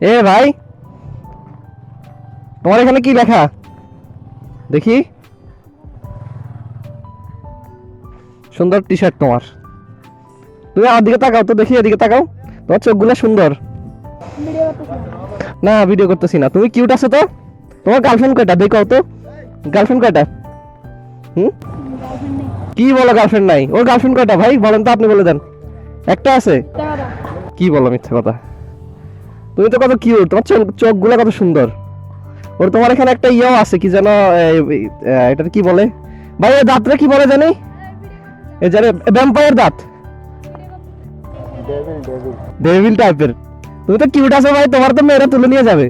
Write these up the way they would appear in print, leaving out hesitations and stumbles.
এ ভাই, তোমার এখানে কি লেখা দেখি? সুন্দর টি শার্ট তোমার। তুমি আমার দিকে তাকাও তো দেখি, এদিকে তাকাও। তোমার চোখগুলো সুন্দর। না ভিডিও করতেছি না, তুমি কিউট আছো তো। তোমার গার্লফ্রেন্ড কয়টা দেখাও তো, গার্লফ্রেন্ড কয়টা? হুম, কি বলো গার্লফ্রেন্ড নাই? ওর গার্লফ্রেন্ড কয়টা ভাই বলেন তো, আপনি বলে দেন। একটা আছে? কি বলো মিথ্যা কথা। তুমি তো কত কিউট, তোমার চোখগুলো কত সুন্দর। ওর তোমার এখানে একটা ইয়েও আছে কি যেন, এটা কি বলে ভাই, এই দাঁতটা কি বলে জানি? এই যে ভ্যাম্পায়ার দাঁত, ডেভিল টাইপের। তুমি তো কিউট আছো ভাই, তোমার তো মেয়েরা তুলে নিয়ে যাবে।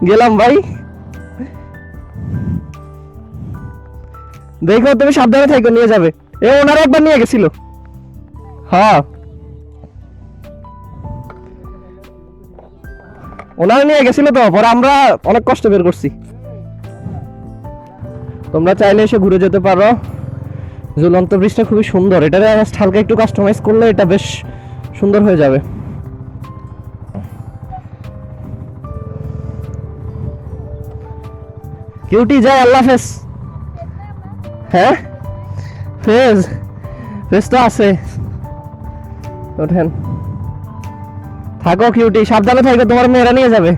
গেলাম ভাই। দেখো তুমি সাবধানে থাকো, নিয়ে যাবে। এ ওনারা একবার নিয়ে গেছিল। হ্যাঁ, ওনারা নিয়ে গেছিল তো, পরে আমরা অনেক কষ্ট বের করছি। তোমরা চাইলে এসে ঘুরে যেতে পারো। ঝুলন্ত ব্রিজটা খুবই সুন্দর, এটা হালকা একটু কাস্টমাইজ করলে এটা বেশ সুন্দর হয়ে যাবে। কিউটি যায়, আল্লাহ হাফেজ। হ্যাঁ, ফেজ ফেজ তো আছে। ওঠেন, থাকো কিউটি, সাবধানে থাকো, তোমার মেয়েরা নিয়ে যাবে।